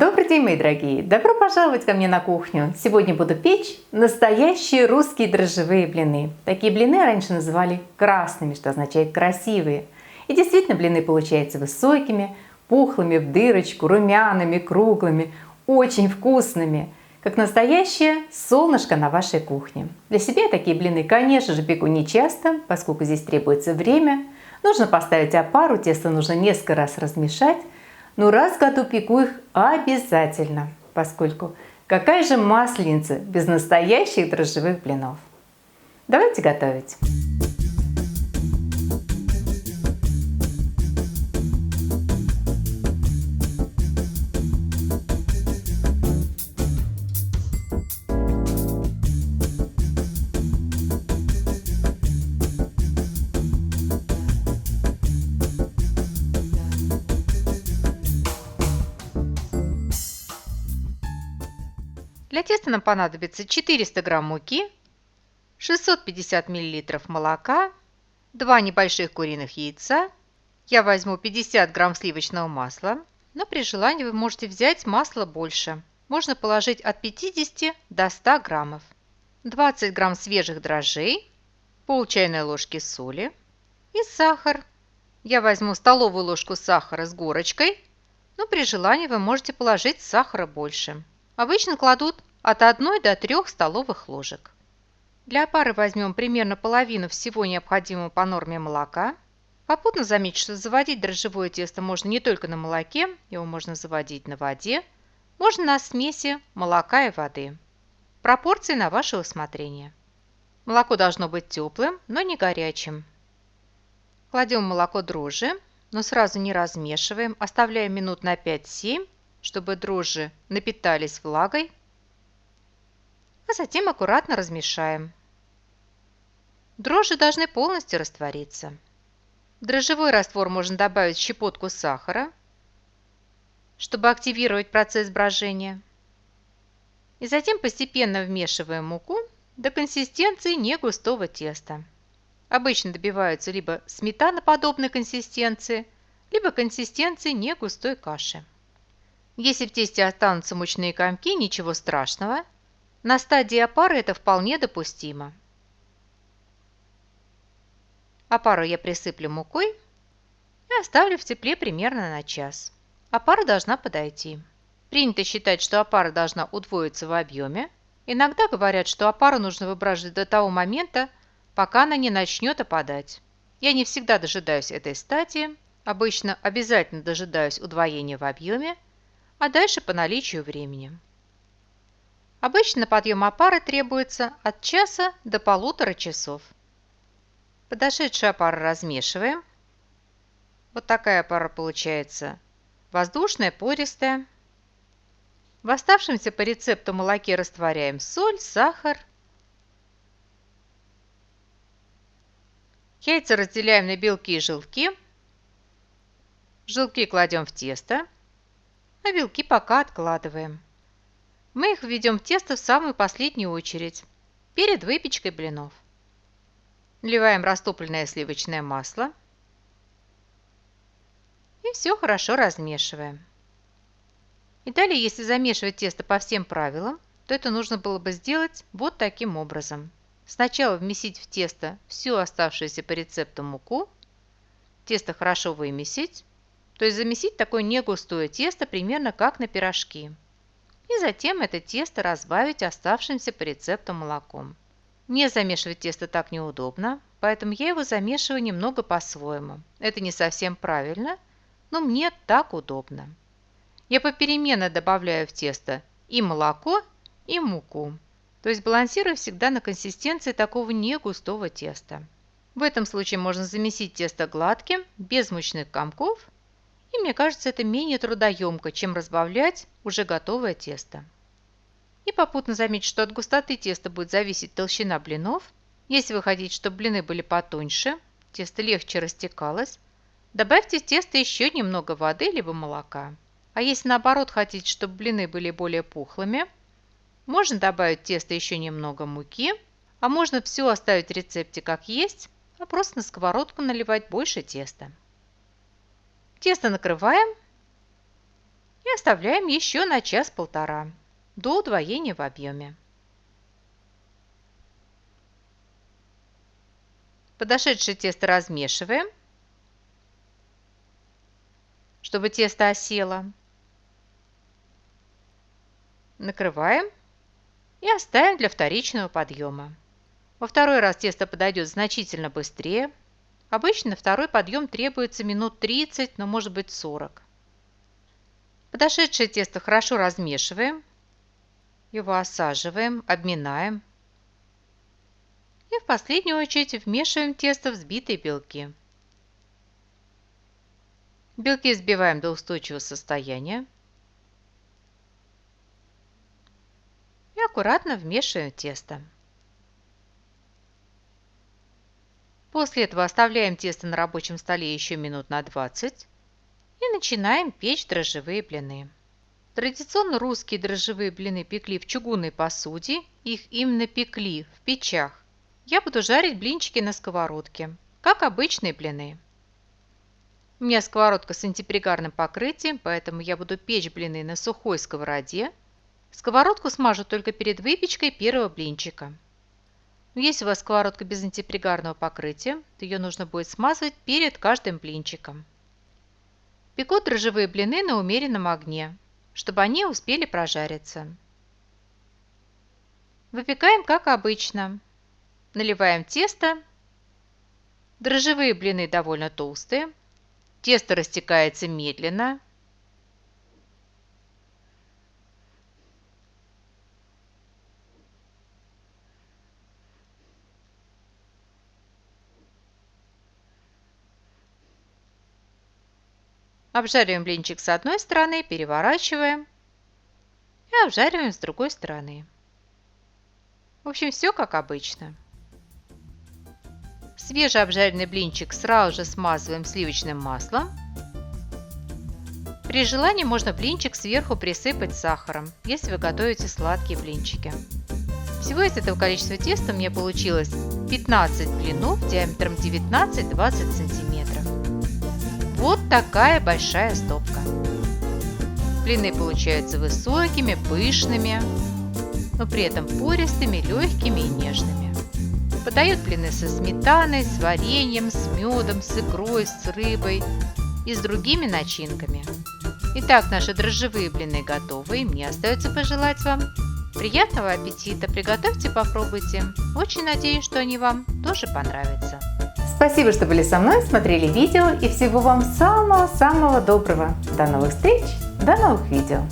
Добрый день, мои дорогие! Добро пожаловать ко мне на кухню! Сегодня буду печь настоящие русские дрожжевые блины. Такие блины раньше называли красными, что означает красивые. И действительно, блины получаются высокими, пухлыми в дырочку, румяными, круглыми, очень вкусными. Как настоящее солнышко на вашей кухне. Для себя я такие блины, конечно же, пеку нечасто, поскольку здесь требуется время. Нужно поставить опару, тесто нужно несколько раз размешать. Но раз в году пеку их обязательно, поскольку какая же масленица без настоящих дрожжевых блинов? Давайте готовить. Для теста нам понадобится 400 грамм муки, 650 миллилитров молока, 2 небольших куриных яйца. Я возьму 50 грамм сливочного масла, но при желании вы можете взять масло больше. Можно положить от 50 до 100 граммов. 20 грамм свежих дрожжей, пол чайной ложки соли и сахар. Я возьму столовую ложку сахара с горочкой, но при желании вы можете положить сахара больше. Обычно кладут от 1 до 3 столовых ложек. Для опары возьмем примерно половину всего необходимого по норме молока. Попутно заметьте, что заводить дрожжевое тесто можно не только на молоке, его можно заводить на воде, можно на смеси молока и воды. Пропорции на ваше усмотрение. Молоко должно быть теплым, но не горячим. Кладем в молоко дрожжи, но сразу не размешиваем, оставляем минут на 5-7, чтобы дрожжи напитались влагой, а затем аккуратно размешаем. Дрожжи должны полностью раствориться. В дрожжевой раствор можно добавить щепотку сахара, чтобы активировать процесс брожения. И затем постепенно вмешиваем муку до консистенции негустого теста. Обычно добиваются либо сметаноподобной консистенции, либо консистенции негустой каши. Если в тесте останутся мучные комки, ничего страшного. На стадии опары это вполне допустимо. Опару я присыплю мукой и оставлю в тепле примерно на час. Опара должна подойти. Принято считать, что опара должна удвоиться в объеме. Иногда говорят, что опару нужно выбраживать до того момента, пока она не начнет опадать. Я не всегда дожидаюсь этой стадии. Обычно обязательно дожидаюсь удвоения в объеме, а дальше по наличию времени. Обычно подъем опары требуется от часа до 1,5 часов. Подошедшую опару размешиваем. Вот такая опара получается воздушная, пористая. В оставшемся по рецепту молоке растворяем соль, сахар. Яйца разделяем на белки и желтки. Желтки кладем в тесто, а белки пока откладываем. Мы их введем в тесто в самую последнюю очередь, перед выпечкой блинов. Вливаем растопленное сливочное масло и все хорошо размешиваем. И далее, если замешивать тесто по всем правилам, то это нужно было бы сделать вот таким образом. Сначала вмесить в тесто всю оставшуюся по рецепту муку, тесто хорошо вымесить, то есть замесить такое негустое тесто, примерно как на пирожки. И затем это тесто разбавить оставшимся по рецепту молоком. Мне замешивать тесто так неудобно, поэтому я его замешиваю немного по-своему. Это не совсем правильно, но мне так удобно. Я попеременно добавляю в тесто и молоко, и муку. То есть балансирую всегда на консистенции такого негустого теста. В этом случае можно замесить тесто гладким, без мучных комков. И мне кажется, это менее трудоемко, чем разбавлять уже готовое тесто. И попутно заметьте, что от густоты теста будет зависеть толщина блинов. Если вы хотите, чтобы блины были потоньше, тесто легче растекалось, добавьте в тесто еще немного воды либо молока. А если наоборот хотите, чтобы блины были более пухлыми, можно добавить в тесто еще немного муки, а можно все оставить в рецепте как есть, а просто на сковородку наливать больше теста. Тесто накрываем И оставляем еще на час-полтора до удвоения в объеме. Подошедшее тесто размешиваем, чтобы тесто осело. Накрываем и оставим для вторичного подъема. Во второй раз тесто подойдет значительно быстрее. Обычно второй подъем требуется минут 30, но может быть 40. Подошедшее тесто хорошо размешиваем, его осаживаем, обминаем. И в последнюю очередь вмешиваем тесто в взбитые белки. Белки взбиваем до устойчивого состояния. И аккуратно вмешиваем в тесто. После этого оставляем тесто на рабочем столе еще минут на 20 и начинаем печь дрожжевые блины. Традиционно русские дрожжевые блины пекли в чугунной посуде, их именно пекли в печах. Я буду жарить блинчики на сковородке, как обычные блины. У меня сковородка с антипригарным покрытием, поэтому я буду печь блины на сухой сковороде. Сковородку смажу только перед выпечкой первого блинчика. Но если у вас сковородка без антипригарного покрытия, то ее нужно будет смазывать перед каждым блинчиком. Пеку дрожжевые блины на умеренном огне, чтобы они успели прожариться. Выпекаем как обычно. Наливаем тесто. Дрожжевые блины довольно толстые. Тесто растекается медленно. Обжариваем блинчик с одной стороны, переворачиваем и обжариваем с другой стороны. В общем, все как обычно. Свежеобжаренный блинчик сразу же смазываем сливочным маслом. При желании можно блинчик сверху присыпать сахаром, если вы готовите сладкие блинчики. Всего из этого количества теста мне получилось 15 блинов диаметром 19-20 сантиметров. Вот такая большая стопка. Блины получаются высокими, пышными, но при этом пористыми, легкими и нежными. Подают блины со сметаной, с вареньем, с медом, с икрой, с рыбой и с другими начинками. Итак, наши дрожжевые блины готовы, и мне остается пожелать вам приятного аппетита. Приготовьте, попробуйте. Очень надеюсь, что они вам тоже понравятся. Спасибо, что были со мной, смотрели видео, и всего вам самого-самого доброго. До новых встреч, до новых видео.